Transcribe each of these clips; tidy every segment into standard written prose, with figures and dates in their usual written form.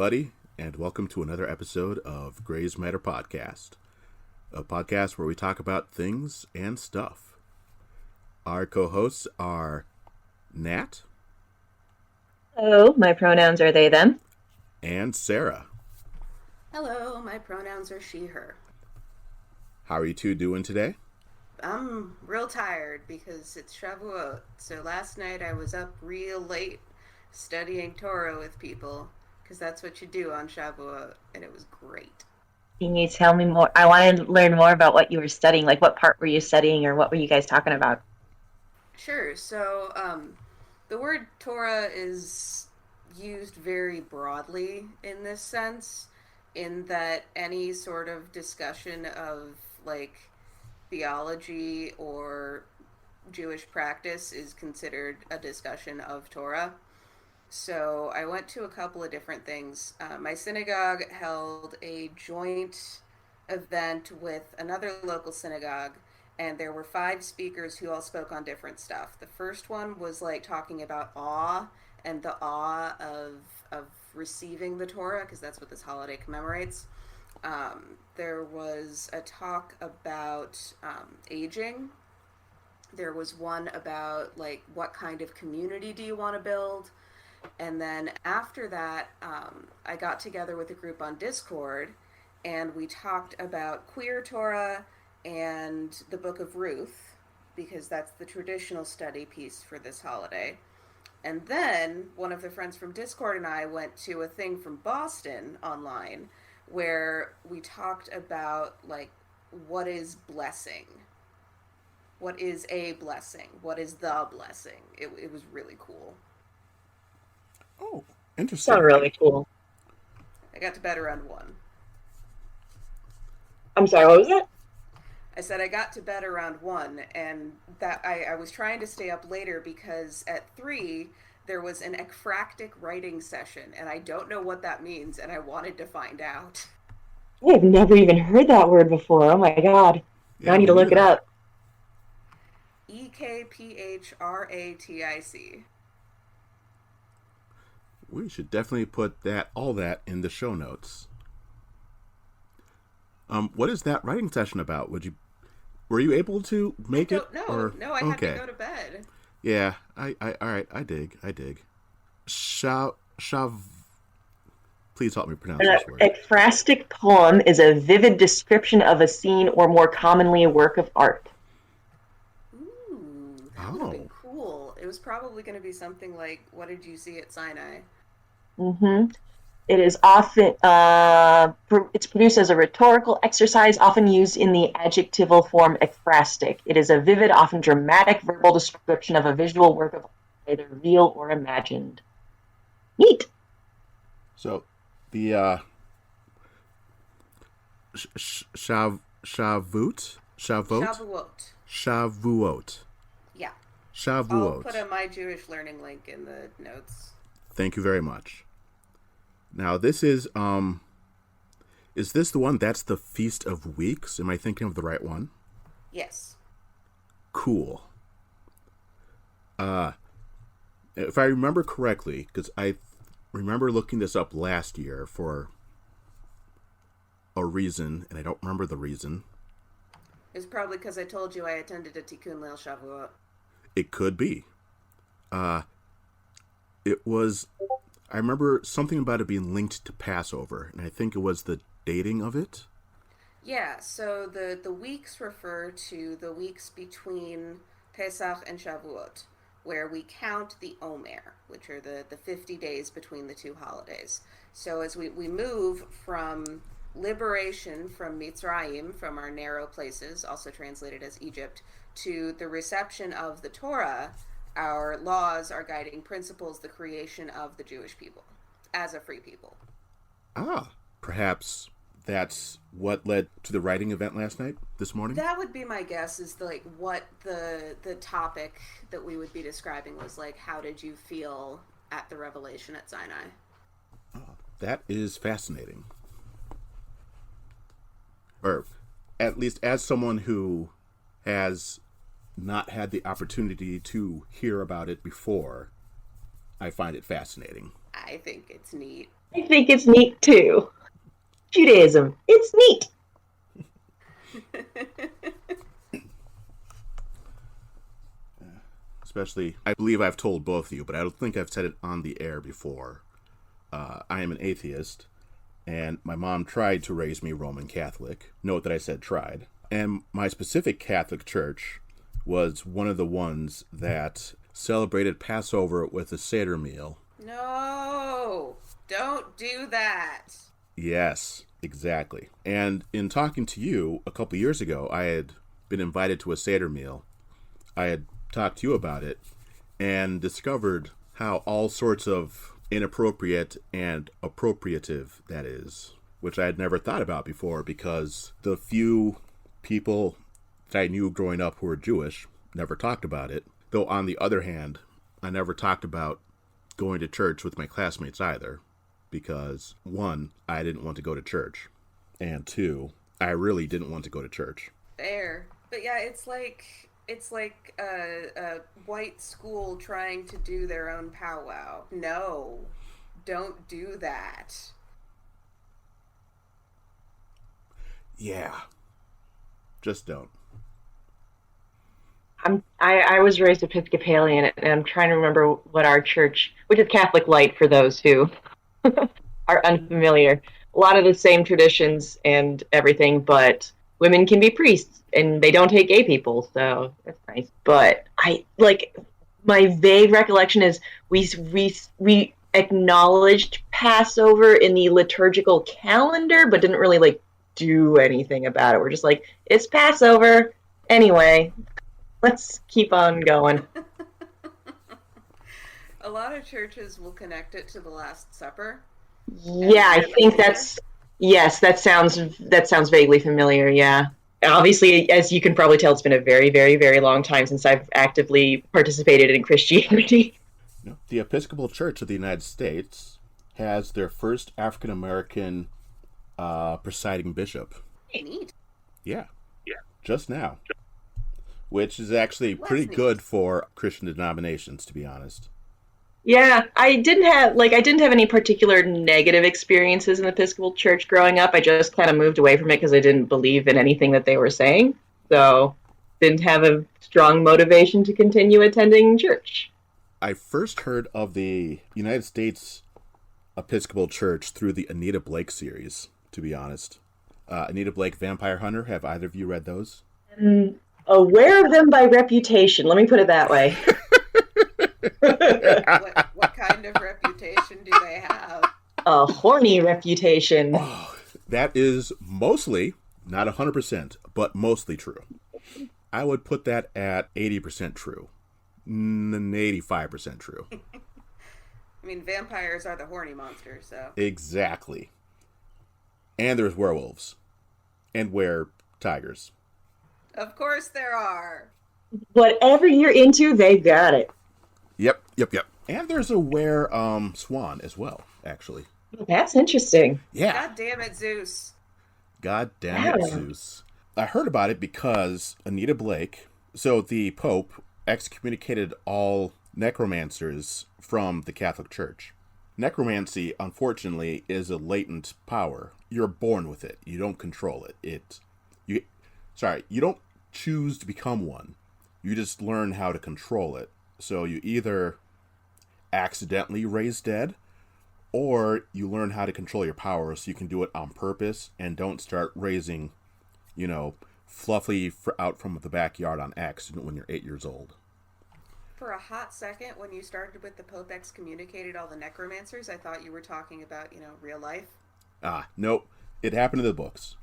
everybody, and welcome to another episode of GraysMatter podcast, a podcast where we talk about things and stuff. Our co-hosts are Nat. Hello, my pronouns are they, them. And Sarah. Hello, my pronouns are she, her. How are you two doing today? I'm real tired because it's Shavuot, so last night I was up real late studying Torah with people, because that's what you do on Shavuot, and it was great. Can you tell me more? I want to learn more about what you were studying. Like, what part were you studying, or what were you guys talking about? Sure, so the word Torah is used very broadly in this sense, in that any sort of discussion of, like, theology or Jewish practice is considered a discussion of Torah. So I went to a couple of different things. My synagogue held a joint event with another local synagogue, and there were 5 speakers who all spoke on different stuff. The first one was like talking about awe and the awe of receiving the Torah, because that's what this holiday commemorates. There was a talk about aging. There was one about, like, what kind of community do you want to build? And then after that, I got together with a group on Discord, and we talked about queer Torah and the Book of Ruth, because that's the traditional study piece for this holiday. And then one of the friends from Discord and I went to a thing from Boston online, where we talked about, like, what is blessing? What is a blessing? What is the blessing? It was really cool. Oh, interesting. Sounds really cool. I got to bed around 1. I'm sorry, what was that? I said I got to bed around 1, and that I was trying to stay up later because at 3 there was an ekphrastic writing session, and I don't know what that means, and I wanted to find out. I've never even heard that word before. Oh my god. Yeah, now I need to look it up. Ekphratic. We should definitely put all that in the show notes. What is that writing session about? Were you able to make it? No, I had to go to bed. Yeah, all right, I dig. Please help me pronounce this word. An ekphrastic poem is a vivid description of a scene, or more commonly a work of art. Ooh, that would have been cool. It was probably going to be something like, what did you see at Sinai? Mm-hmm. It is often, it's produced as a rhetorical exercise, often used in the adjectival form ekphrastic. It is a vivid, often dramatic verbal description of a visual work of art, either real or imagined. Neat. So, the Shavuot. Yeah. Shavuot. I'll put a My Jewish Learning link in the notes. Thank you very much. Now, this is this the one that's the Feast of Weeks? Am I thinking of the right one? Yes. Cool. If I remember correctly, because I remember looking this up last year for a reason, and I don't remember the reason. It's probably because I told you I attended a Tikkun Leil Shavuot. It could be. It was... I remember something about it being linked to Passover, and I think it was the dating of it. Yeah, so the weeks refer to the weeks between Pesach and Shavuot, where we count the Omer, which are the 50 days between the two holidays. So as we move from liberation from Mitzrayim, from our narrow places, also translated as Egypt, to the reception of the Torah, our laws, our guiding principles, the creation of the Jewish people as a free people. Perhaps that's what led to the writing event this morning? That would be my guess, is what the topic that we would be describing was like. How did you feel at the revelation at Sinai? That is fascinating. Or at least as someone who has not had the opportunity to hear about it before, I find it fascinating. I think it's neat. I think it's neat too. Judaism, it's neat. Especially, I believe I've told both of you, but I don't think I've said it on the air before. I am an atheist, and my mom tried to raise me Roman Catholic. Note that I said tried. And my specific Catholic church was one of the ones that celebrated Passover with a Seder meal. No, don't do that. Yes, exactly. And in talking to you a couple years ago, I had been invited to a Seder meal. I had talked to you about it and discovered how all sorts of inappropriate and appropriative that is, which I had never thought about before because the few people that I knew growing up who were Jewish never talked about it. Though on the other hand, I never talked about going to church with my classmates either because, one, I didn't want to go to church, and two, I really didn't want to go to church. Fair. But yeah, it's like a white school trying to do their own powwow. No, don't do that. Yeah. Just don't. I was raised Episcopalian, and I'm trying to remember what our church, which is Catholic Light for those who are unfamiliar. A lot of the same traditions and everything, but women can be priests, and they don't take gay people, so that's nice. But my vague recollection is we acknowledged Passover in the liturgical calendar, but didn't really do anything about it. We're just like, it's Passover anyway. Let's keep on going. A lot of churches will connect it to the Last Supper. Yeah, I think yes, that sounds vaguely familiar, yeah. Obviously, as you can probably tell, it's been a very, very, very long time since I've actively participated in Christianity. The Episcopal Church of the United States has their first African American presiding bishop. Neat. Yeah. Just now. Which is actually pretty good for Christian denominations, to be honest. Yeah, I didn't have any particular negative experiences in the Episcopal Church growing up. I just kind of moved away from it because I didn't believe in anything that they were saying. So, didn't have a strong motivation to continue attending church. I first heard of the United States Episcopal Church through the Anita Blake series, to be honest. Anita Blake, Vampire Hunter, have either of you read those? Aware of them by reputation, let me put it that way. What kind of reputation do they have? A horny reputation. Oh, that is mostly, not 100%, but mostly true. I would put that at 80% true. 85% true. I mean, vampires are the horny monsters, so. Exactly. And there's werewolves. And tigers. Of course there are. Whatever you're into, they've got it. Yep. And there's a swan as well, actually. That's interesting. Yeah. God damn it, Zeus. God damn it, Zeus. I heard about it because Anita Blake, so the Pope excommunicated all necromancers from the Catholic Church. Necromancy, unfortunately, is a latent power. You're born with it. You don't control it. You don't choose to become one. You just learn how to control it. So you either accidentally raise dead, or you learn how to control your power so you can do it on purpose and don't start raising, fluffy out from the backyard on accident when you're 8 years old. For a hot second, when you started with the Pope excommunicated all the necromancers, I thought you were talking about, real life. Nope. It happened in the books.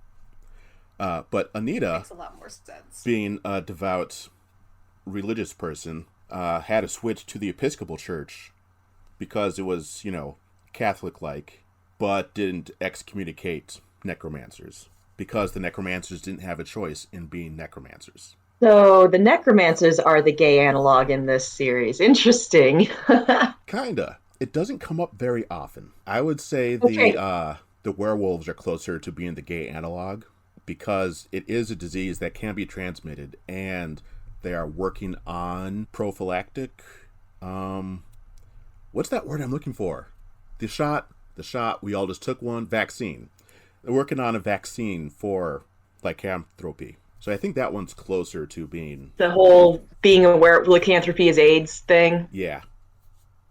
But Anita, makes a lot more sense. Being a devout religious person, had to switch to the Episcopal Church because it was, Catholic-like, but didn't excommunicate necromancers because the necromancers didn't have a choice in being necromancers. So the necromancers are the gay analog in this series. Interesting. Kinda. It doesn't come up very often. I would say the werewolves are closer to being the gay analog because it is a disease that can be transmitted, and they are working on prophylactic. What's that word I'm looking for? the shot, we all just took one. Vaccine. They're working on a vaccine for lycanthropy. So I think that one's closer to being... The whole being aware of lycanthropy is AIDS thing. Yeah.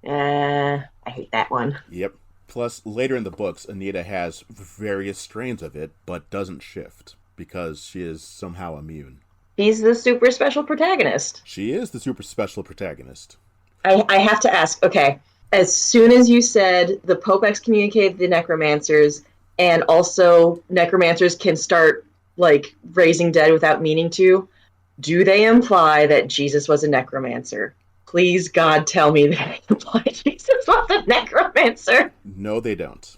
I hate that one. Yep. Plus, later in the books, Anita has various strains of it, but doesn't shift, because she is somehow immune. He's the super special protagonist. She is the super special protagonist. I have to ask, okay, as soon as you said the Pope excommunicated the necromancers, and also necromancers can start, like, raising dead without meaning to, do they imply that Jesus was a necromancer? Please, God, tell me that they imply Jesus was a necromancer. No, they don't.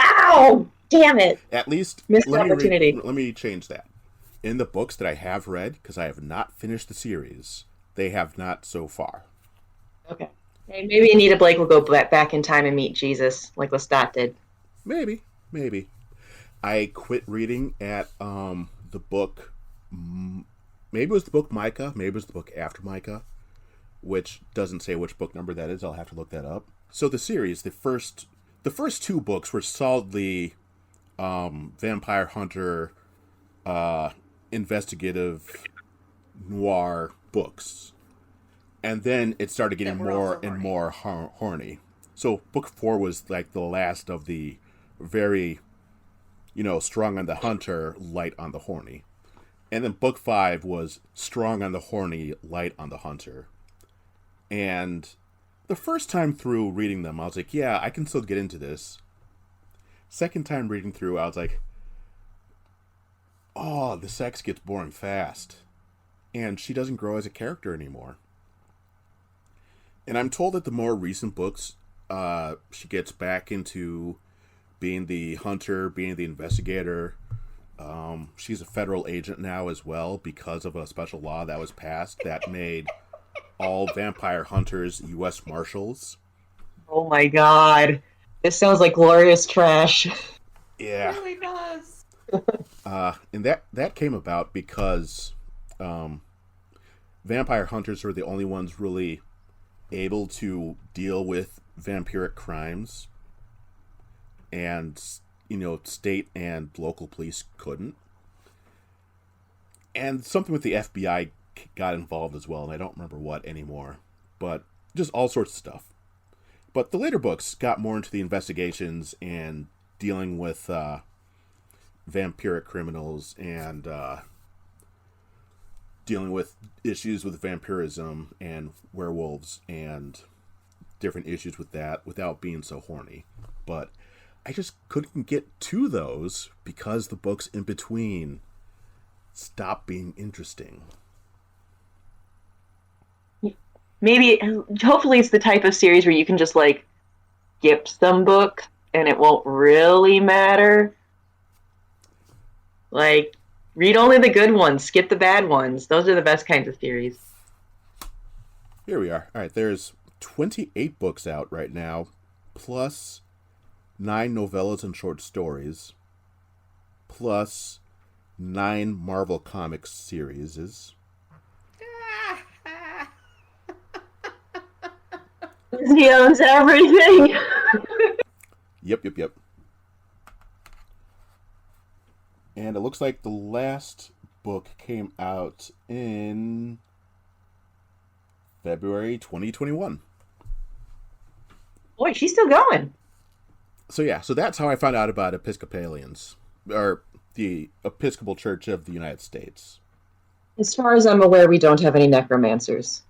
Ow! Damn it. At least, missed opportunity. Let me change that. In the books that I have read, because I have not finished the series, they have not so far. Okay. Maybe Anita Blake will go back in time and meet Jesus, like Lestat did. Maybe. I quit reading at the book... Maybe it was the book Micah, maybe it was the book after Micah, which doesn't say which book number that is. I'll have to look that up. So the series, the first two books were solidly vampire hunter, investigative noir books. And then it started getting more and more horny. So book 4 was like the last of the very, strong on the hunter, light on the horny. And then book 5 was strong on the horny, light on the hunter. And the first time through reading them, I was like, yeah, I can still get into this. Second time reading through, I was like, oh, the sex gets boring fast. And she doesn't grow as a character anymore. And I'm told that the more recent books, she gets back into being the hunter, being the investigator. She's a federal agent now as well because of a special law that was passed that made all vampire hunters U.S. Marshals. Oh my god. This sounds like glorious trash. Yeah. It really does. And that came about because vampire hunters are the only ones really able to deal with vampiric crimes. And, state and local police couldn't. And something with the FBI got involved as well, and I don't remember what anymore. But just all sorts of stuff. But the later books got more into the investigations and dealing with vampiric criminals and dealing with issues with vampirism and werewolves and different issues with that without being so horny. But I just couldn't get to those because the books in between stopped being interesting. Maybe, hopefully it's the type of series where you can just, skip some book and it won't really matter. Read only the good ones, skip the bad ones. Those are the best kinds of series. Here we are. All right, there's 28 books out right now, plus 9 novellas and short stories, plus 9 Marvel Comics series. He owns everything. Yep. And it looks like the last book came out in February 2021. Boy, she's still going. So that's how I found out about Episcopalians, or the Episcopal Church of the United States. As far as I'm aware, we don't have any necromancers.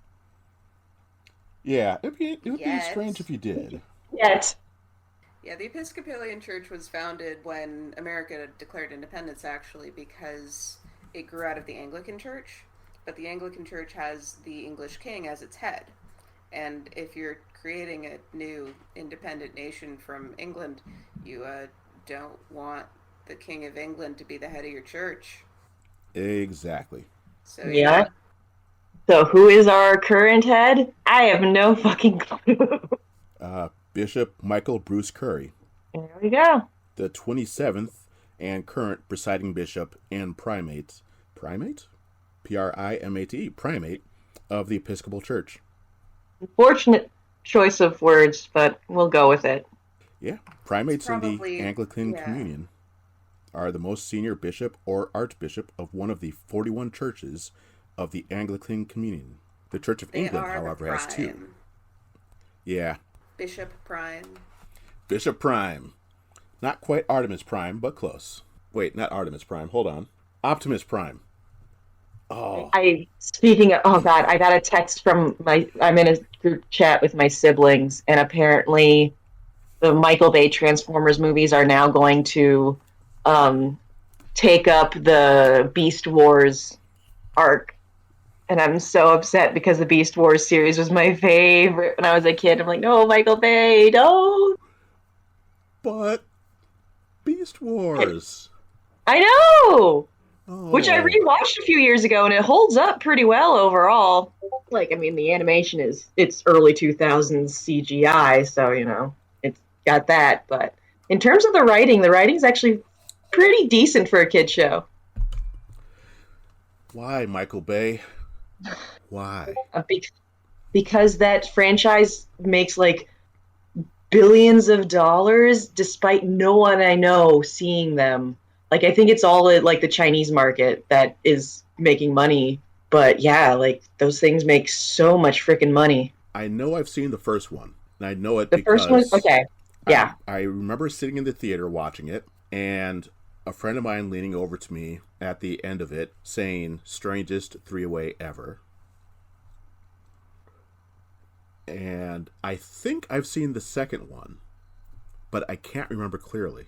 Yeah, it would be strange if you did. Yet. Yeah, the Episcopalian Church was founded when America declared independence, actually, because it grew out of the Anglican Church. But the Anglican Church has the English king as its head. And if you're creating a new independent nation from England, you don't want the King of England to be the head of your church. Exactly. So yeah. So who is our current head? I have no fucking clue. Bishop Michael Bruce Curry. There we go. The 27th and current presiding bishop and primate? P-R-I-M-A-T-E, primate of the Episcopal Church. Unfortunate choice of words, but we'll go with it. Yeah, primates probably, in the Anglican yeah. Communion are the most senior bishop or archbishop of one of the 41 churches of the Anglican Communion. The Church of They England, are the however, has 2. prime. Yeah, Bishop Prime. Bishop Prime. Not quite Artemis Prime, but close. Wait, not Artemis Prime. Hold on. Optimus Prime. Oh, Oh God, I got a text from I'm in a group chat with my siblings, and apparently the Michael Bay Transformers movies are now going to um, take up the Beast Wars arc. And I'm so upset because the Beast Wars series was my favorite when I was a kid. I'm like, no, Michael Bay, don't. but Beast Wars. I know! Which I Oh, rewatched a few years ago, and it holds up pretty well overall. Like, I mean, the animation it's early 2000s CGI, so, it's got that. But in terms of the writing's actually pretty decent for a kid show. why, Michael Bay? Why? Because that franchise makes, like, billions of dollars despite no one I know seeing them. Like, I think it's all at, like, the Chinese market that is making money. But yeah, like, those things make so much freaking money. I know I've seen the first one, and I know it The first one, because okay, yeah. I remember sitting in the theater watching it, and a friend of mine leaning over to me at the end of it saying, "Strangest three-way ever." And I think I've seen the second one, but I can't remember clearly.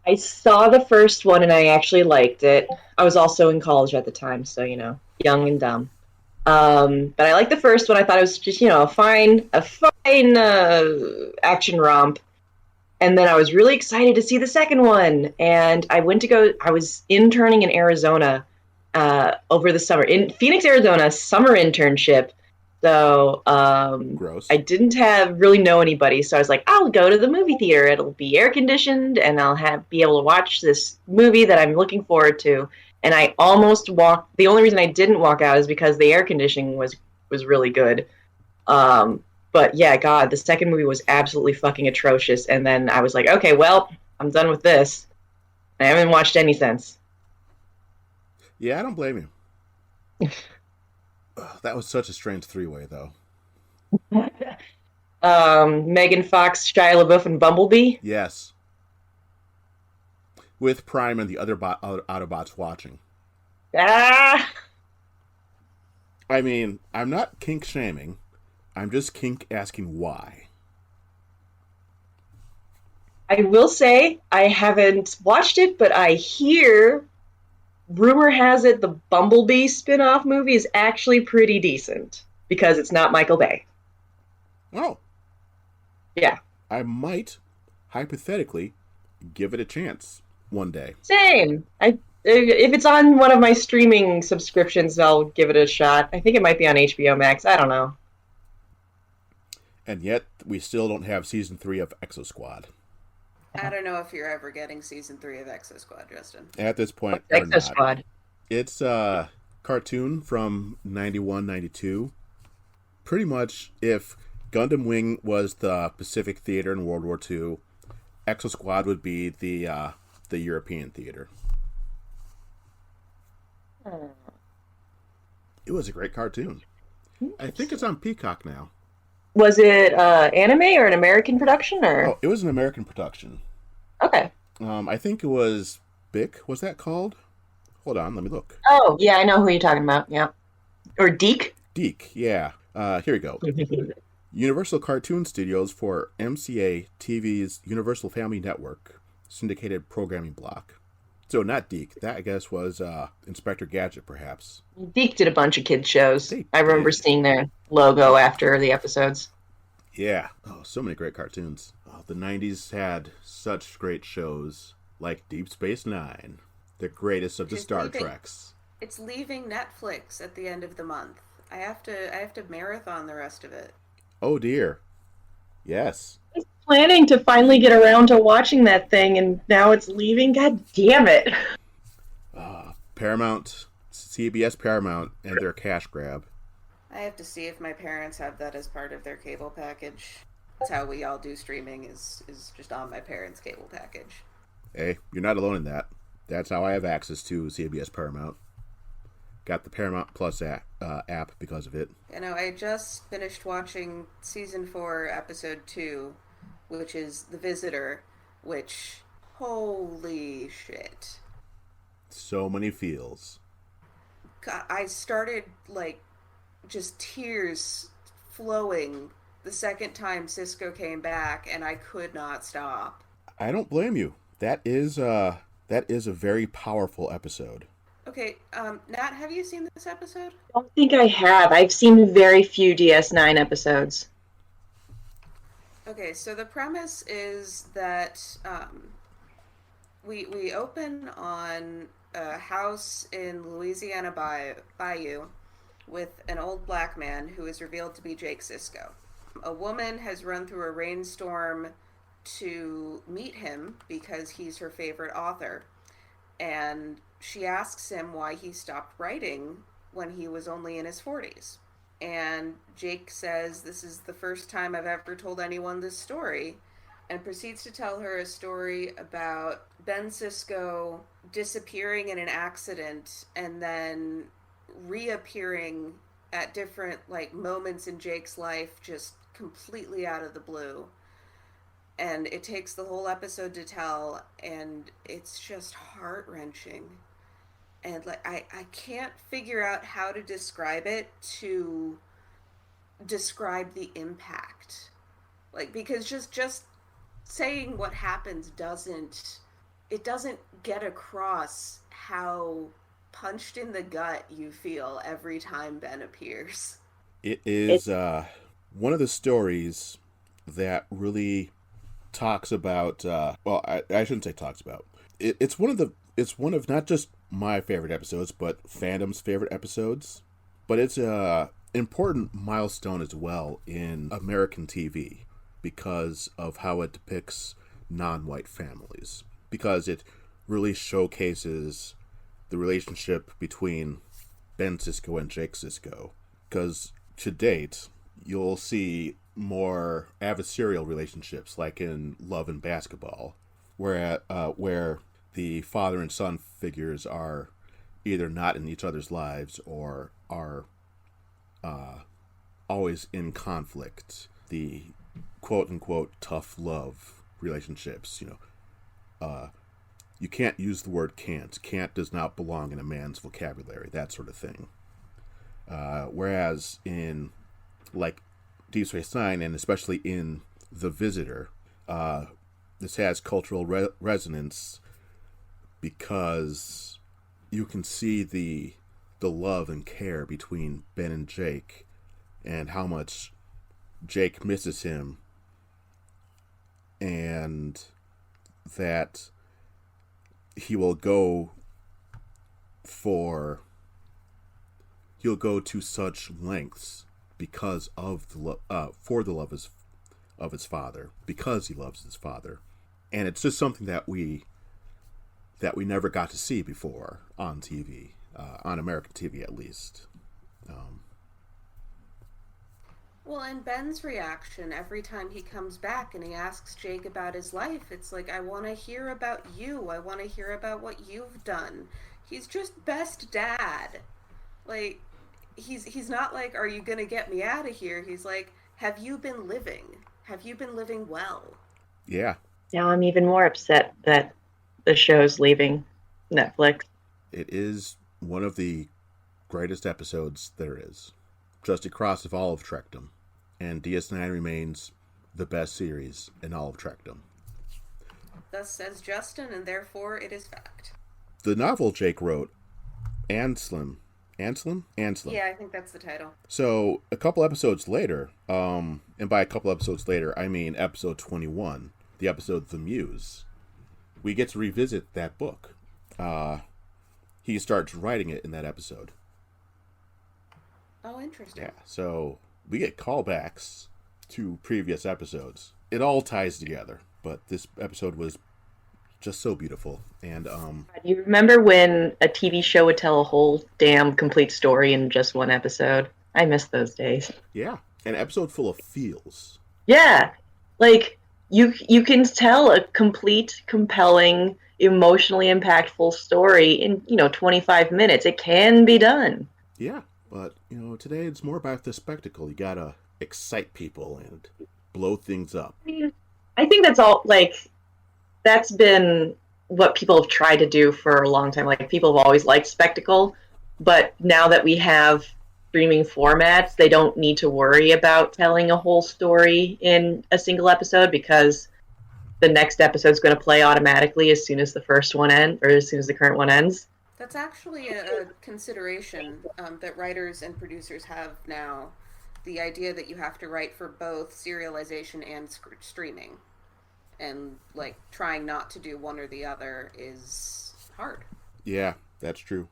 I saw the first one and I actually liked it. I was also in college at the time, so, young and dumb. But I liked the first one. I thought it was just, a fine action romp. And then I was really excited to see the second one. And I was interning in Arizona over the summer, in Phoenix, Arizona, summer internship. So Gross. I didn't really know anybody. So I was like, I'll go to the movie theater. It'll be air conditioned and I'll be able to watch this movie that I'm looking forward to. And I almost walked. The only reason I didn't walk out is because the air conditioning was really good. But yeah, God, the second movie was absolutely fucking atrocious. And then I was like, okay, well, I'm done with this. I haven't watched any since. Yeah, I don't blame you. That was such a strange three-way, though. Megan Fox, Shia LaBeouf, and Bumblebee. Yes. With Prime and the other Autobots watching. Ah! I mean, I'm not kink shaming. I'm just kink asking why. I will say I haven't watched it, but I hear rumor has it the Bumblebee spin-off movie is actually pretty decent because it's not Michael Bay. Oh. Yeah. I might, hypothetically, give it a chance one day. Same. If it's on one of my streaming subscriptions, I'll give it a shot. I think it might be on HBO Max. I don't know. And yet, we still don't have season 3 of Exo Squad. I don't know if you're ever getting season 3 of Exo Squad, Justin. At this point, Exo Squad. It's a cartoon from 91, 92. Pretty much, if Gundam Wing was the Pacific Theater in World War II, Exo Squad would be the European theater. It was a great cartoon. I think it's on Peacock now. Was it anime or an American production? Or Oh, it was an American production. okay. I think it was Bic. Was that called? Hold on, let me look. Oh, yeah, I know who you're talking about. Yeah. Or Deke. Deke, yeah. Here we go. Universal Cartoon Studios for MCA TV's Universal Family Network syndicated programming block. So not Deke. That, I guess, was Inspector Gadget, perhaps. Deke did a bunch of kids shows. I remember seeing their logo after the episodes. Yeah. Oh, so many great cartoons. Oh, the 90s had such great shows like Deep Space Nine, the greatest of the Star Treks. It's leaving Netflix at the end of the month. I have to marathon the rest of it. Oh dear. Yes. I was planning to finally get around to watching that thing, and now it's leaving. God damn it. Paramount, CBS Paramount, and their cash grab. I have to see if my parents have that as part of their cable package. That's how we all do streaming, is just on my parents' cable package. Hey, you're not alone in that. That's how I have access to CBS Paramount. Got the Paramount Plus app because of it. You know, I just finished watching season 4, episode 2, which is The Visitor, which, holy shit. So many feels. God, I started, like, just tears flowing the second time Cisco came back, and I could not stop. I don't blame you. That is a very powerful episode. Okay, Nat, have you seen this episode? I don't think I have. I've seen very few DS9 episodes. Okay, so the premise is that we open on a house in Louisiana Bayou with an old black man who is revealed to be Jake Sisko. A woman has run through a rainstorm to meet him because he's her favorite author, and she asks him why he stopped writing when he was only in his 40s. And Jake says, "This is the first time I've ever told anyone this story," and proceeds to tell her a story about Ben Sisko disappearing in an accident and then reappearing at different moments in Jake's life, just completely out of the blue. And it takes the whole episode to tell, and it's just heart-wrenching. And I can't figure out how to describe it to describe the impact. Because just saying what happens doesn't get across how punched in the gut you feel every time Ben appears. It is one of the stories that really talks about I shouldn't say talks about. It's one of not just my favorite episodes, but fandom's favorite episodes. But it's a important milestone as well in American TV because of how it depicts non-white families. Because it really showcases the relationship between Ben Sisko and Jake Sisko. Because to date, you'll see more adversarial relationships, like in Love and Basketball, where the father and son figures are either not in each other's lives or are always in conflict. The quote-unquote tough love relationships, you can't use the word can't. Can't does not belong in a man's vocabulary, that sort of thing. Whereas in, Deep Space Nine, and especially in The Visitor, this has cultural resonance because you can see the love and care between Ben and Jake, and how much Jake misses him, and that he will go to such lengths because of for the love of his father, because he loves his father. And it's just something that we never got to see before on TV, on American TV at least. Well, and Ben's reaction every time he comes back and he asks Jake about his life, it's like, I want to hear about you. I want to hear about what you've done. He's just best dad. He's not like, are you going to get me out of here? He's like, have you been living? Have you been living well? Yeah. Now I'm even more upset that the show's leaving Netflix. It is one of the greatest episodes there is, just across of all of Trekdom. And DS9 remains the best series in all of Trekdom. Thus says Justin, and therefore it is fact. The novel Jake wrote, Anselm. Yeah, I think that's the title. So a couple episodes later, and by a couple episodes later, I mean episode 21, the episode The Muse, we get to revisit that book. He starts writing it in that episode. Oh, interesting. Yeah, so we get callbacks to previous episodes. It all ties together, but this episode was just so beautiful. And you remember when a TV show would tell a whole damn complete story in just one episode? I miss those days. yeah, an episode full of feels. Yeah, Like, you can tell a complete, compelling, emotionally impactful story in 25 minutes. It can be done. Yeah, but today it's more about the spectacle. You gotta excite people and blow things up. I mean, I think that's all. Like, that's been what people have tried to do for a long time. Like, people have always liked spectacle, but now that we have streaming formats, they don't need to worry about telling a whole story in a single episode because the next episode's going to play automatically as soon as the first one ends, or as soon as the current one ends. That's actually a consideration that writers and producers have now. The idea that you have to write for both serialization and streaming, and like trying not to do one or the other is hard. Yeah, that's true.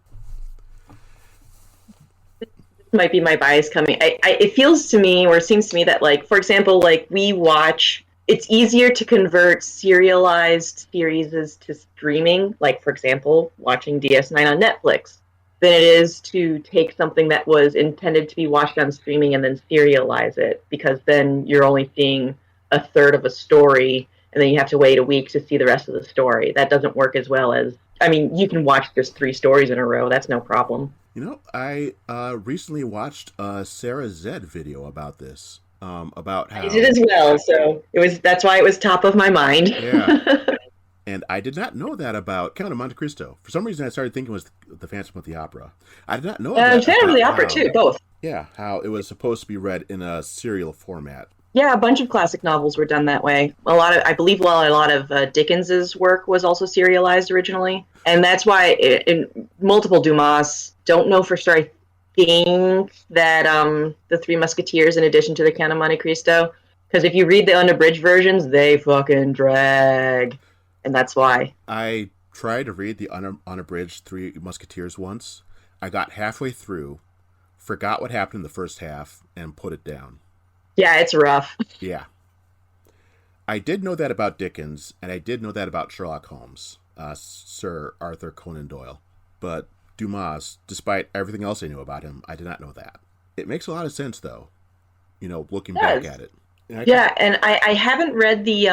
Might be my bias coming. It feels to me, or it seems to me that, like, for example, like we watch. It's easier to convert serialized series to streaming, like, for example, watching DS9 on Netflix, than it is to take something that was intended to be watched on streaming and then serialize it, because then you're only seeing a third of a story, and then you have to wait a week to see the rest of the story. That doesn't work as well as, I mean, you can watch just 3 stories in a row. That's no problem. I recently watched a Sarah Zed video about this. About how I did as well, so that's why it was top of my mind. Yeah. And I did not know that about Count of Monte Cristo. For some reason, I started thinking it was the Phantom of the Opera. I did not know that. Phantom of the Opera too, both. Yeah, how it was supposed to be read in a serial format. Yeah, a bunch of classic novels were done that way. I believe, a lot of Dickens's work was also serialized originally, and that's why in multiple Dumas. Don't know for sure. I think that the Three Musketeers, in addition to the Count of Monte Cristo, because if you read the unabridged versions, they fucking drag, and that's why. I tried to read the unabridged Three Musketeers once. I got halfway through, forgot what happened in the first half, and put it down. Yeah, it's rough. Yeah. I did know that about Dickens, and I did know that about Sherlock Holmes, Sir Arthur Conan Doyle. But Dumas, despite everything else I knew about him, I did not know that. It makes a lot of sense, though, looking back at it. And I haven't read the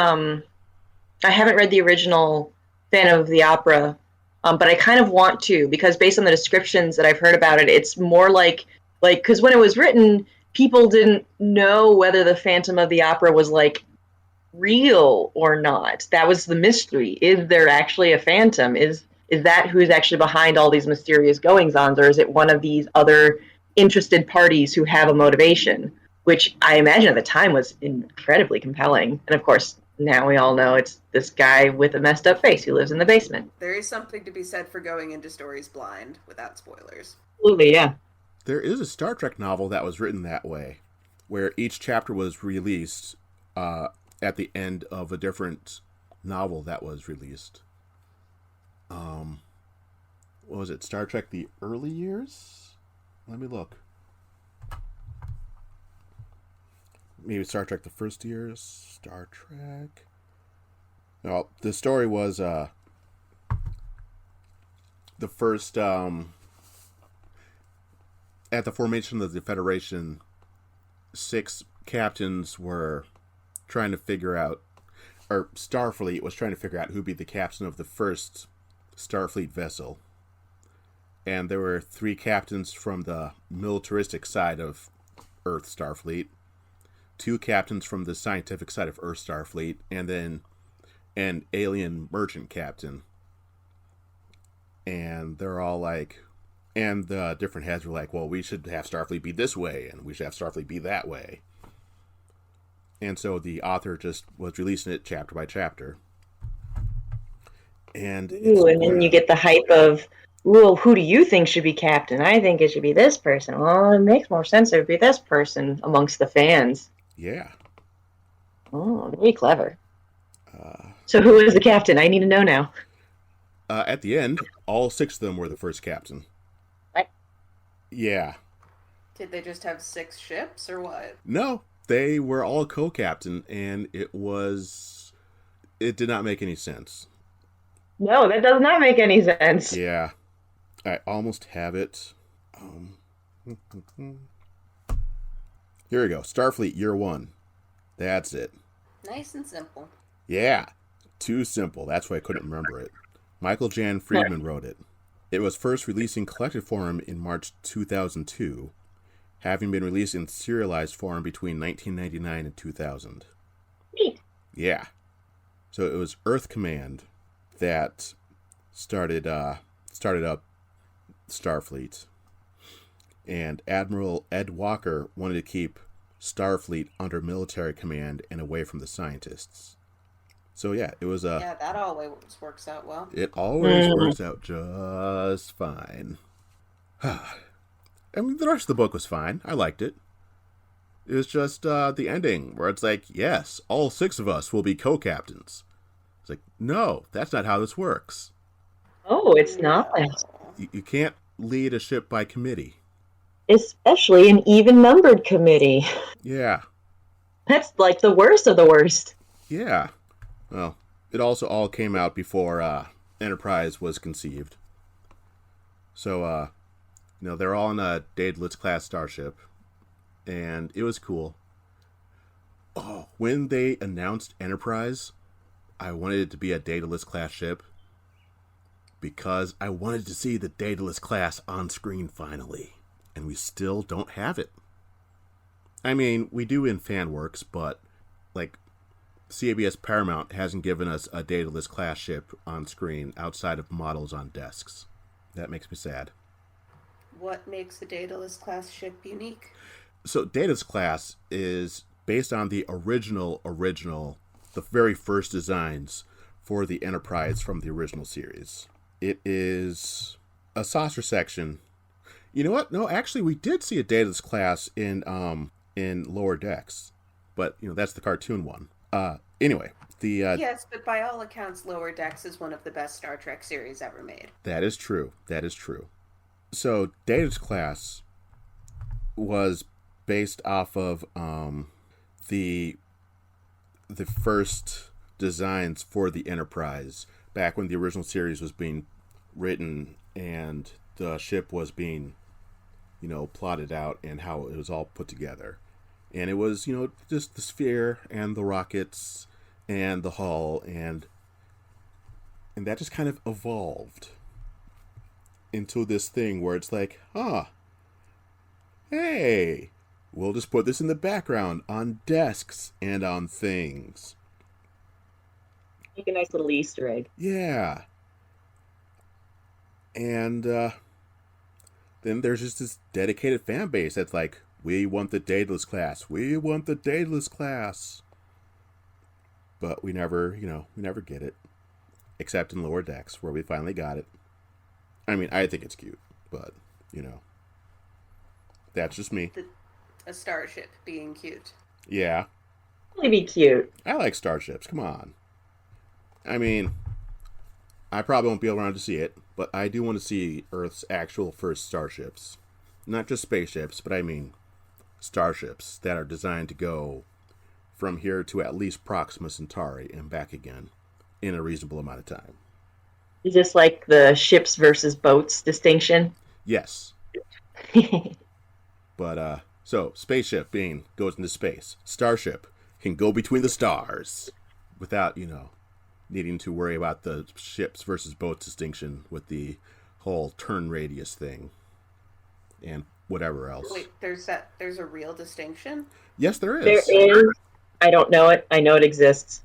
original Phantom of the Opera, but I kind of want to, because based on the descriptions that I've heard about it, it's more like because when it was written, people didn't know whether the Phantom of the Opera was like real or not. That was the mystery. Is there actually a phantom? Is that who's actually behind all these mysterious goings-ons, or is it one of these other interested parties who have a motivation? Which I imagine at the time was incredibly compelling. And of course, now we all know it's this guy with a messed up face who lives in the basement. There is something to be said for going into stories blind without spoilers. Absolutely, yeah. There is a Star Trek novel that was written that way, where each chapter was released at the end of a different novel that was released. What was it? Star Trek: The Early Years? Let me look. Maybe Star Trek: The First Years. Star Trek. No, the story was the first. At the formation of the Federation, 6 captains were trying to figure out, or Starfleet was trying to figure out who'd be the captain of the first Starfleet vessel. And there were 3 captains from the militaristic side of Earth Starfleet, 2 captains from the scientific side of Earth Starfleet, and then an alien merchant captain. And they're all like, and the different heads were like, well, we should have Starfleet be this way, and we should have Starfleet be that way. And so the author just was releasing it chapter by chapter. And then you get the hype of, well, who do you think should be captain? I think it should be this person. Well, it makes more sense it would be this person amongst the fans. Yeah. Oh, very clever. So who is the captain? I need to know now. At the end, all 6 of them were the first captain. What? Yeah. Did they just have 6 ships, or what? No, they were all co-captain, and it did not make any sense. No, that does not make any sense. Yeah. I almost have it. Here we go. Starfleet Year 1. That's it. Nice and simple. Yeah, too simple. That's why I couldn't remember it. Michael Jan Friedman wrote it. It was first released in collected form in March 2002, having been released in serialized form between 1999 and 2000. Neat. Yeah. So it was Earth Command that started up Starfleet. And Admiral Ed Walker wanted to keep Starfleet under military command and away from the scientists. So yeah, it was Yeah, that always works out well. It always works out just fine. I mean, the rest of the book was fine. I liked it. It was just the ending where it's like, yes, all 6 of us will be co-captains. It's like, no, that's not how this works. Oh, it's not. You can't lead a ship by committee. Especially an even-numbered committee. Yeah. That's like the worst of the worst. Yeah. Well, it also all came out before Enterprise was conceived. So, they're all on a Daedalus class starship. And it was cool. Oh, when they announced Enterprise, I wanted it to be a Daedalus class ship. Because I wanted to see the Daedalus class on screen finally. And we still don't have it. I mean, we do in fan works, but, CBS Paramount hasn't given us a Daedalus class ship on screen outside of models on desks. That makes me sad. What makes the Daedalus class ship unique? So Daedalus class is based on the original, the very first designs for the Enterprise from the original series. It is a saucer section. You know what? No, actually, we did see a Daedalus class in Lower Decks, but that's the cartoon one. Anyway, yes, but by all accounts, Lower Decks is one of the best Star Trek series ever made. That is true. So Daedalus class was based off of the first designs for the Enterprise back when the original series was being written and the ship was being plotted out and how it was all put together. And it was, just the sphere and the rockets and the hull and that just kind of evolved into this thing where it's like, hey, we'll just put this in the background on desks and on things. Make a nice little Easter egg. Yeah. And then there's just this dedicated fan base that's like, we want the Daedalus class. We want the Daedalus class. But we never get it. Except in Lower Decks, where we finally got it. I mean, I think it's cute, but, that's just me. A starship being cute. Yeah. Really be cute. I like starships, come on. I mean, I probably won't be around to see it, but I do want to see Earth's actual first starships. Not just spaceships, but I mean starships that are designed to go from here to at least Proxima Centauri and back again in a reasonable amount of time. Is this like the ships versus boats distinction? Yes. But, so, spaceship goes into space. Starship can go between the stars without, needing to worry about the ships versus boats distinction with the whole turn radius thing and whatever else. Wait, there's a real distinction? Yes, there is. There is. I don't know it. I know it exists.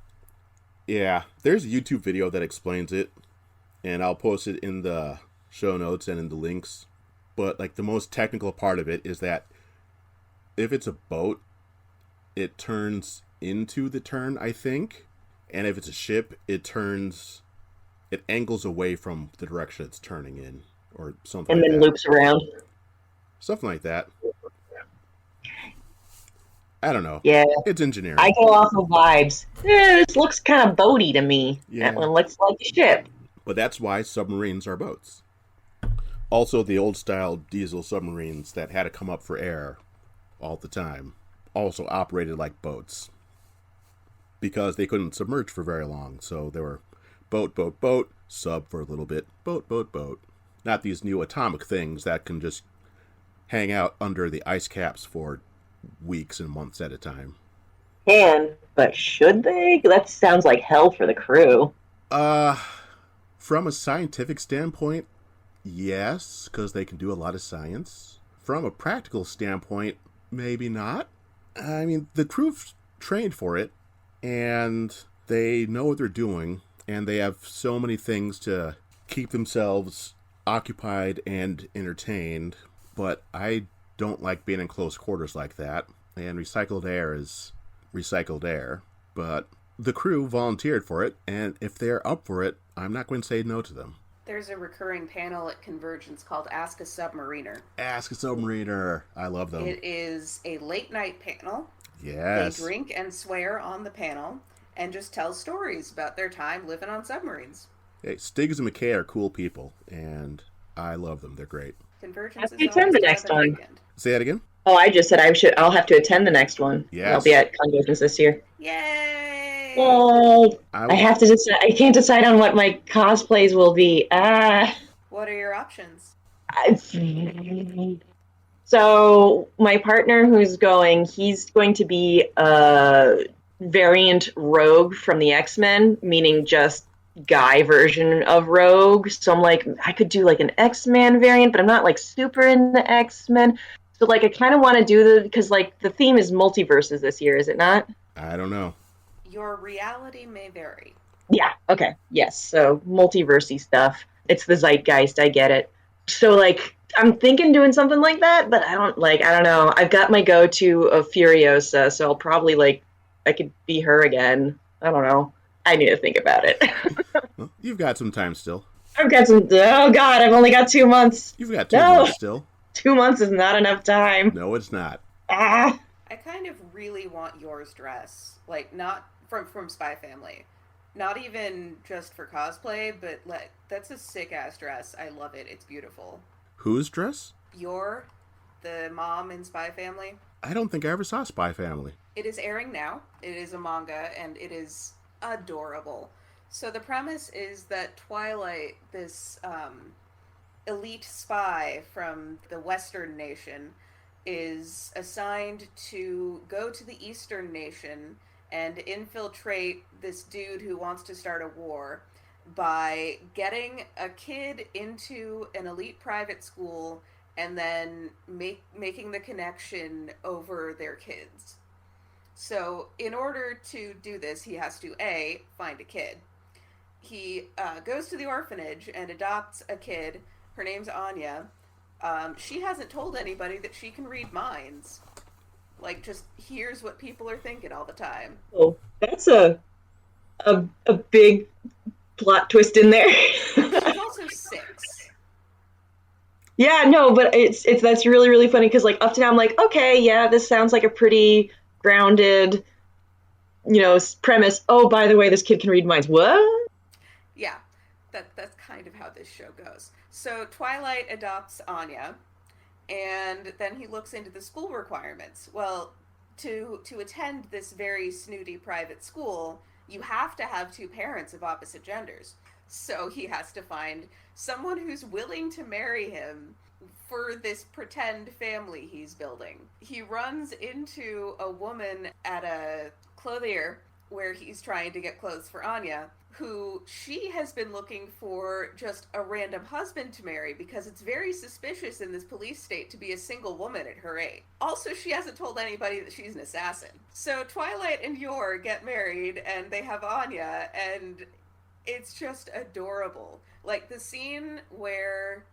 Yeah, there's a YouTube video that explains it, and I'll post it in the show notes and in the links. But, the most technical part of it is that if it's a boat, it turns into the turn, I think. And if it's a ship, it angles away from the direction it's turning in, or something and like that. And then loops around. Something like that. I don't know. Yeah. It's engineering. I go off of vibes. This looks kind of boaty to me. Yeah. That one looks like a ship. But that's why submarines are boats. Also, the old-style diesel submarines that had to come up for air all the time also operated like boats. Because they couldn't submerge for very long. So they were boat, boat, boat, sub for a little bit, boat, boat, boat. Not these new atomic things that can just hang out under the ice caps for weeks and months at a time. can, but should they? That sounds like hell for the crew. Uh, from a scientific standpoint, yes, because they can do a lot of science. From a practical standpoint, maybe not. I mean, the crew's trained for it, and they know what they're doing, and they have so many things to keep themselves occupied and entertained, but I don't like being in close quarters like that, and recycled air is recycled air, but the crew volunteered for it, and if they're up for it, I'm not going to say no to them. There's a recurring panel at Convergence called Ask a Submariner. Ask a Submariner. I love them. It is a late night panel. Yes. They drink and swear on the panel and just tell stories about their time living on submarines. Hey, Stiggs and McKay are cool people, and I love them. They're great. Convergence Have to is attend the always next one. weekend. Say that again? Oh, I just said I'll have to attend the next one. Yes. I'll be at Convergence this year. Yay! Yay! I have to decide. I can't decide on what my cosplays will be. What are your options? So my partner who's going, he's going to be a variant Rogue from the X-Men, meaning just guy version of Rogue. So I'm like, I could do like an X-Men variant, but I'm not like super into X-Men. So like I kind of want to do because like the theme is multiverses this year, is it not? I don't know. Your reality may vary. Yeah, okay. Yes. So multiversey stuff. It's the zeitgeist, I get it. So like I'm thinking doing something like that, but I don't know. I've got my go-to of Furiosa, so I'll probably I could be her again. I don't know. I need to think about it. Well, you've got some time still. I've got some. Oh God, I've only got 2 months. You've got 2 months still. 2 months is not enough time. No, it's not. Ah. I kind of really want yours dress, like not from Spy Family, not even just for cosplay, but like that's a sick ass dress. I love it. It's beautiful. Whose dress? The mom in Spy Family. I don't think I ever saw Spy Family. It is airing now. It is a manga, and it is adorable. So the premise is that Twilight, this elite spy from the Western nation, is assigned to go to the Eastern nation and infiltrate this dude who wants to start a war by getting a kid into an elite private school and then making the connection over their kids. So in order to do this, he has to A, find a kid. He goes to the orphanage and adopts a kid. Her name's Anya. She hasn't told anybody that she can read minds. Like, just hears what people are thinking all the time. Oh, that's a big plot twist in there. She's also 6. Yeah, no, but it's that's really, really funny because like up to now I'm like, okay, yeah, this sounds like a pretty grounded, premise. Oh, by the way, this kid can read minds. What? Yeah, that's kind of how this show goes. So Twilight adopts Anya, and then he looks into the school requirements. Well, to attend this very snooty private school, you have to have 2 parents of opposite genders. So he has to find someone who's willing to marry him for this pretend family he's building. He runs into a woman at a clothier where he's trying to get clothes for Anya, who she has been looking for just a random husband to marry because it's very suspicious in this police state to be a single woman at her age. Also, she hasn't told anybody that she's an assassin. So Twilight and Yor get married and they have Anya, and it's just adorable. Like the scene where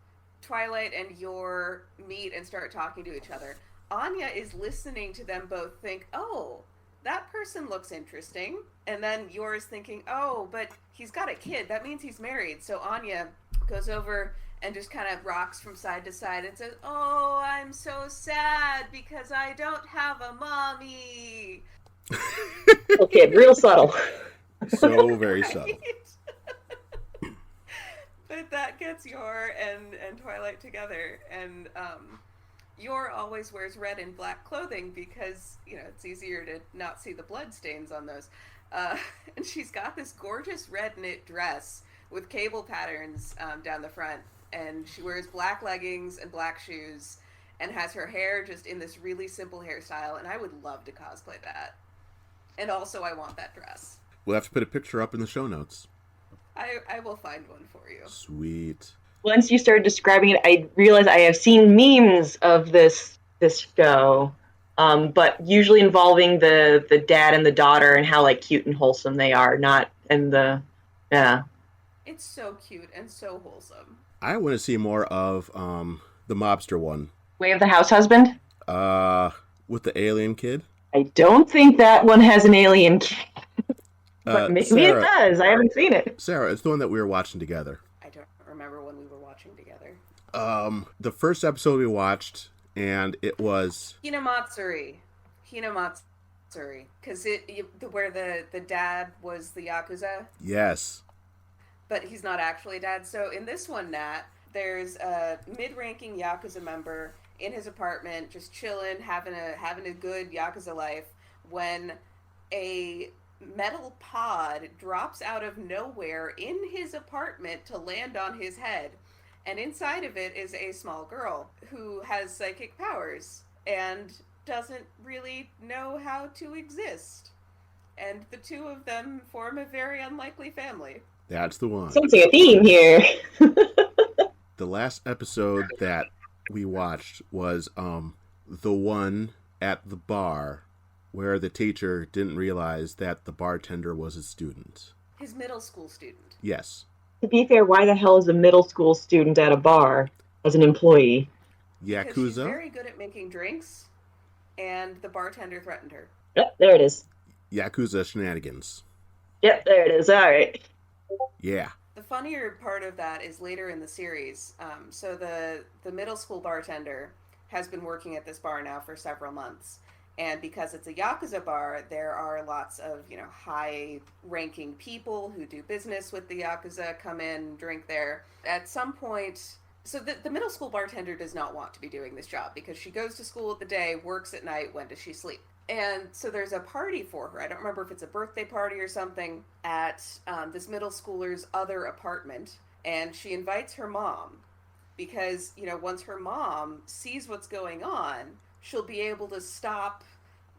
Twilight and Yor meet and start talking to each other, Anya is listening to them both think, oh, that person looks interesting. And then Yor's thinking, oh, but he's got a kid. That means he's married. So Anya goes over and just kind of rocks from side to side and says, oh, I'm so sad because I don't have a mommy. Okay, real subtle. So very subtle. But that gets Yor and Twilight together. And Yor always wears red and black clothing because, it's easier to not see the blood stains on those. And she's got this gorgeous red knit dress with cable patterns down the front. And she wears black leggings and black shoes and has her hair just in this really simple hairstyle. And I would love to cosplay that. And also, I want that dress. We'll have to put a picture up in the show notes. I will find one for you. Sweet. Once you started describing it, I realized I have seen memes of this show, but usually involving the dad and the daughter and how like cute and wholesome they are, not in the yeah. It's so cute and so wholesome. I want to see more of the mobster one. Way of the House Husband? With the alien kid? I don't think that one has an alien kid. But maybe Sarah, it does. I haven't seen it. Sarah, it's the one that we were watching together. I don't remember when we were watching together. The first episode we watched, and it was... Hinamatsuri. Because where the dad was the Yakuza. Yes. But he's not actually a dad. So in this one, Nat, there's a mid-ranking Yakuza member in his apartment, just chilling, having a good Yakuza life, when a metal pod drops out of nowhere in his apartment to land on his head. And inside of it is a small girl who has psychic powers and doesn't really know how to exist. And the two of them form a very unlikely family. That's the one. Something a theme here. The last episode that we watched was the one at the bar where the teacher didn't realize that the bartender was a student. His middle school student. Yes. To be fair, why the hell is a middle school student at a bar as an employee? Yakuza. Because she's very good at making drinks, and the bartender threatened her. Yep, there it is. Yakuza shenanigans. Yep, there it is. All right. Yeah. The funnier part of that is later in the series. So the middle school bartender has been working at this bar now for several months. And because it's a Yakuza bar, there are lots of, high-ranking people who do business with the Yakuza, come in, drink there. At some point, so the middle school bartender does not want to be doing this job because she goes to school at the day, works at night, when does she sleep? And so there's a party for her. I don't remember if it's a birthday party or something at this middle schooler's other apartment. And she invites her mom because, once her mom sees what's going on, she'll be able to stop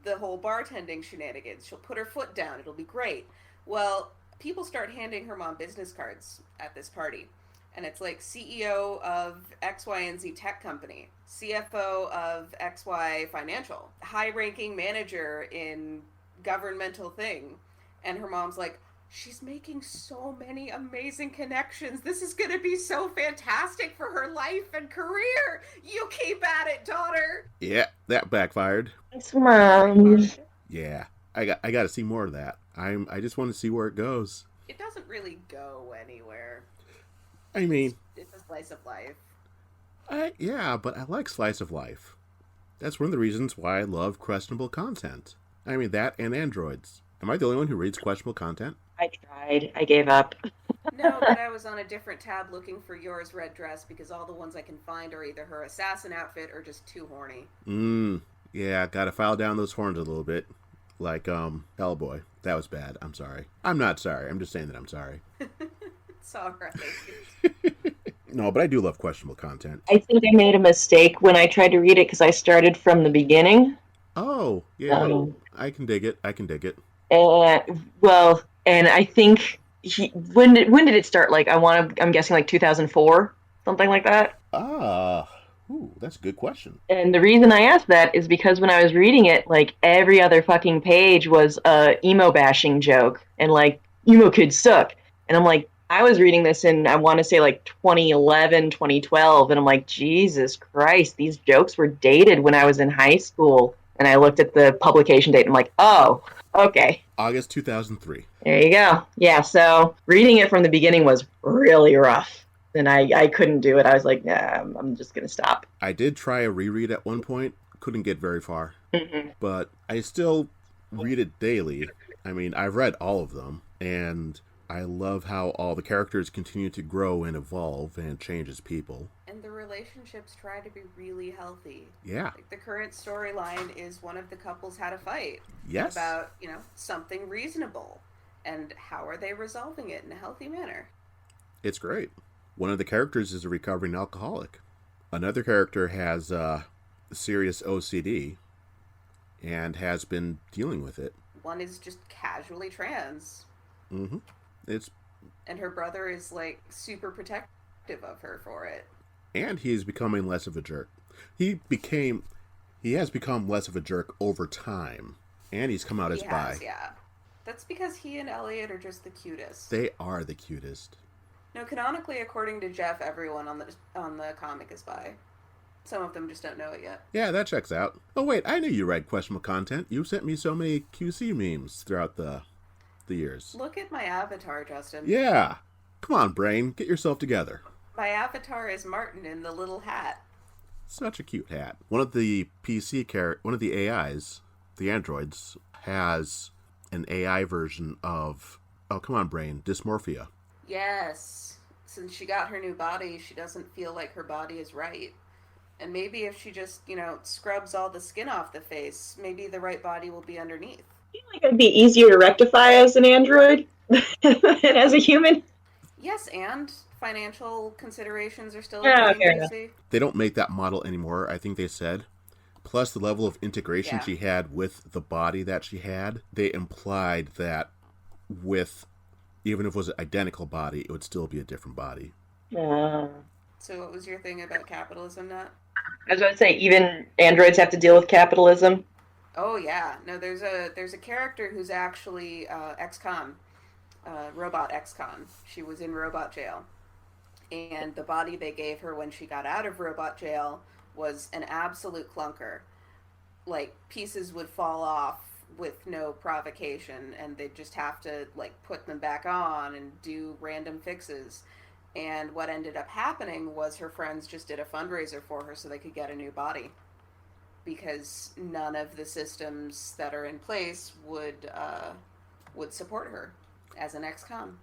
the whole bartending shenanigans. She'll put her foot down. It'll be great. Well, people start handing her mom business cards at this party. And it's like CEO of X, Y, and Z tech company, CFO of XY Financial, high-ranking manager in governmental thing. And her mom's like, she's making so many amazing connections. This is going to be so fantastic for her life and career. You keep at it, daughter. Yeah, that backfired. Thanks, Mom. Yeah, I got to see more of that. I just want to see where it goes. It doesn't really go anywhere. I mean, it's a slice of life. Yeah, but I like slice of life. That's one of the reasons why I love questionable content. I mean, that and androids. Am I the only one who reads questionable content? I tried. I gave up. No, but I was on a different tab looking for yours red dress because all the ones I can find are either her assassin outfit or just too horny. Yeah, gotta file down those horns a little bit. Like, Hellboy. That was bad. I'm sorry. I'm not sorry. I'm just saying that I'm sorry. It's alright. No, but I do love questionable content. I think I made a mistake when I tried to read it because I started from the beginning. Oh, yeah. I can dig it. And I think when did it start? Like I'm guessing like 2004, something like that. That's a good question. And the reason I asked that is because when I was reading it, like every other fucking page was a emo bashing joke and like emo kids suck. And I'm like, I was reading this in, I want to say like 2011, 2012. And I'm like, Jesus Christ, these jokes were dated when I was in high school. And I looked at the publication date and I'm like, oh, okay. August 2003. There you go. Yeah, so reading it from the beginning was really rough. And I couldn't do it. I was like, nah, I'm just going to stop. I did try a reread at one point. Couldn't get very far. Mm-hmm. But I still read it daily. I mean, I've read all of them. And I love how all the characters continue to grow and evolve and change as people. And the relationships try to be really healthy. Yeah. Like the current storyline is one of the couples had a fight. Yes. About, something reasonable. And how are they resolving it in a healthy manner? It's great. One of the characters is a recovering alcoholic. Another character has serious OCD and has been dealing with it. one is just casually trans. Mm-hmm. And her brother is, like, super protective of her for it. And he's becoming less of a jerk. He has become less of a jerk over time. And he's come out as bi. Yeah. That's because he and Elliot are just the cutest. They are the cutest. No, canonically, according to Jeph, everyone on the comic is bi. Some of them just don't know it yet. Yeah, that checks out. Oh wait, I knew you read questionable content. You sent me so many QC memes throughout the years. Look at my avatar, Justin. Yeah. Come on, brain. Get yourself together. My avatar is Martin in the little hat. Such a cute hat. One of the AIs, the androids, has an AI version of, oh, come on, brain, Dysmorphia. Yes. Since she got her new body, she doesn't feel like her body is right. And maybe if she just, scrubs all the skin off the face, maybe the right body will be underneath. I feel like it'd be easier to rectify as an android than as a human. Yes, and financial considerations are still Yeah, a thing. They don't make that model anymore, I think they said. Plus the level of integration she had with the body that she had, they implied that even if it was an identical body, it would still be a different body. So what was your thing about capitalism, Nat? I was about to say, even androids have to deal with capitalism. Oh yeah, no. There's a character who's actually ex-con, robot ex-con. She was in robot jail, and the body they gave her when she got out of robot jail was an absolute clunker. Like, pieces would fall off with no provocation, and they'd just have to, like, put them back on and do random fixes. And what ended up happening was her friends just did a fundraiser for her so they could get a new body, because none of the systems that are in place would support her as an ex-con.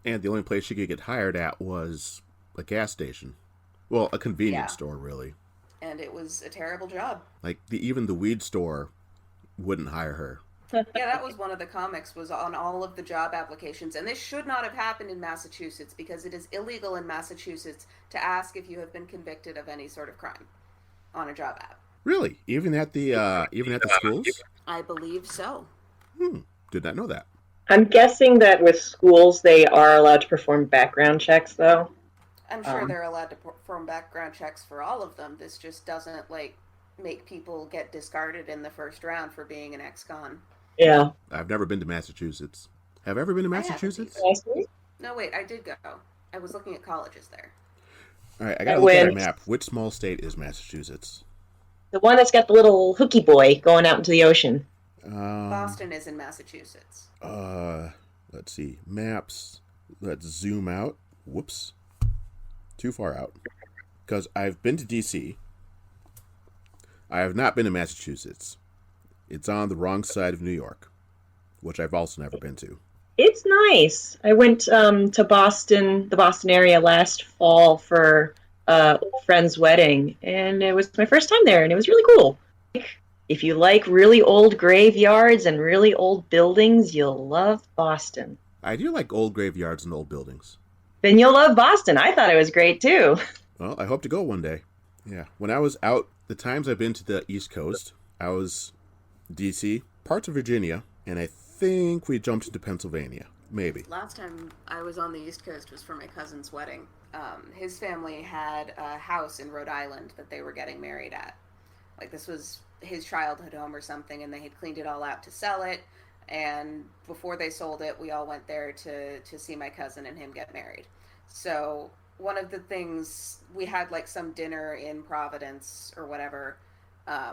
And the only place she could get hired at was a gas station. Well, a convenience store, really. And it was a terrible job. Like, even the weed store wouldn't hire her. Yeah, that was one of the comics, was on all of the job applications. And this should not have happened in Massachusetts, because it is illegal in Massachusetts to ask if you have been convicted of any sort of crime on a job app. Really? Even at the schools? I believe so. Did not know that. I'm guessing that with schools, they are allowed to perform background checks, though. I'm sure they're allowed to perform background checks for all of them. This just doesn't, like, make people get discarded in the first round for being an ex-con. Yeah. I've never been to Massachusetts. Have I ever been to Massachusetts? No, wait, I did go. I was looking at colleges there. All right, I gotta look at a map. Which small state is Massachusetts? The one that's got the little hooky boy going out into the ocean. Boston is in Massachusetts. Let's see. Maps. Let's zoom out. Whoops. Too far out. Because I've been to D.C. I have not been to Massachusetts. It's on the wrong side of New York, which I've also never been to. It's nice. I went to Boston, the Boston area, last fall for a friend's wedding, and it was my first time there, and it was really cool. If you like really old graveyards and really old buildings, you'll love Boston. I do like old graveyards and old buildings. Then you'll love Boston. I thought it was great, too. Well, I hope to go one day. Yeah. When I was out, the times I've been to the East Coast, I was D.C., parts of Virginia, and I think we jumped into Pennsylvania. Maybe. Last time I was on the East Coast was for my cousin's wedding. His family had a house in Rhode Island that they were getting married at. Like, this was his childhood home or something, and they had cleaned it all out to sell it. And before they sold it, we all went there to see my cousin and him get married. So one of the things, we had like some dinner in Providence or whatever. I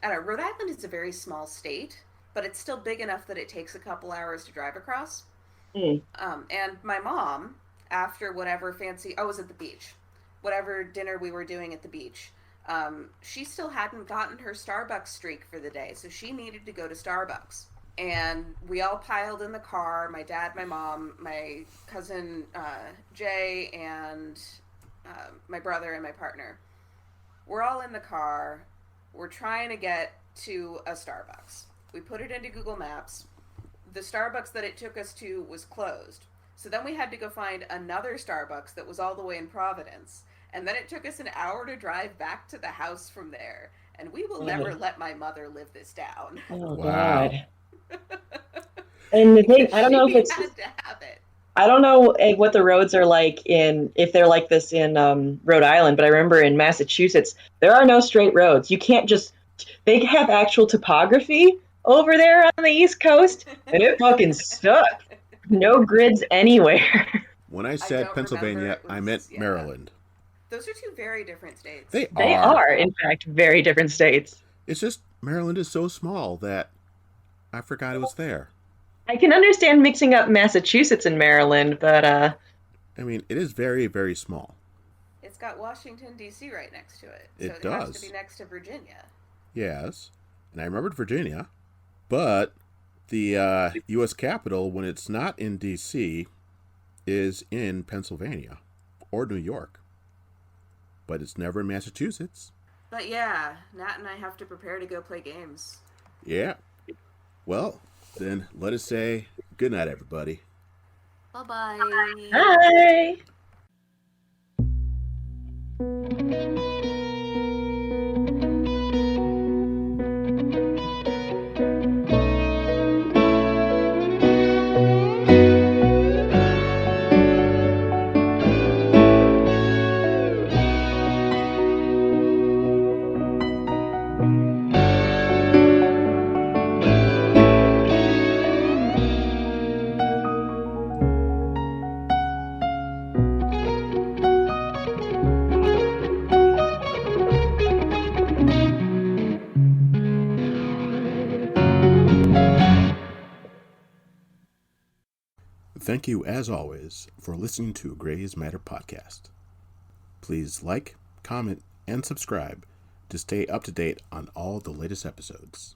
don't know, Rhode Island is a very small state, but it's still big enough that it takes a couple hours to drive across. And my mom, after whatever it was at the beach, whatever dinner we were doing at the beach, she still hadn't gotten her Starbucks streak for the day, so she needed to go to Starbucks. And we all piled in the car, my dad, my mom, my cousin Jay, and my brother and my partner. We're all in the car. We're trying to get to a Starbucks. We put it into Google Maps. The Starbucks that it took us to was closed. So then we had to go find another Starbucks that was all the way in Providence. And then it took us an hour to drive back to the house from there. And we will never let my mother live this down. Oh, wow. God. And the thing, Because I don't know if she it's, had to have it. I don't know what the roads are like if they're like this in Rhode Island, but I remember in Massachusetts, there are no straight roads. You can't just, they have actual topography over there on the East Coast, and it fucking sucks. No grids anywhere. When I I said don't remember. Pennsylvania, It I was, meant yeah. Maryland. Those are two very different states. They They are. are, in fact, very different states. It's just Maryland is so small that I forgot it was there. I can understand mixing up Massachusetts and Maryland, but I mean, it is very, very small. It's got Washington, D.C. right next to it. So It it has to does. be next to Virginia. Yes. And I remembered Virginia, but the U.S. Capitol, when it's not in D.C., is in Pennsylvania or New York. But it's never in Massachusetts. But yeah, Nat and I have to prepare to go play games. Yeah. Well, then let us say good night, everybody. Bye-bye. hi. Thank you, as always, for listening to Gray's Matter podcast. Please like, comment, and subscribe to stay up to date on all the latest episodes.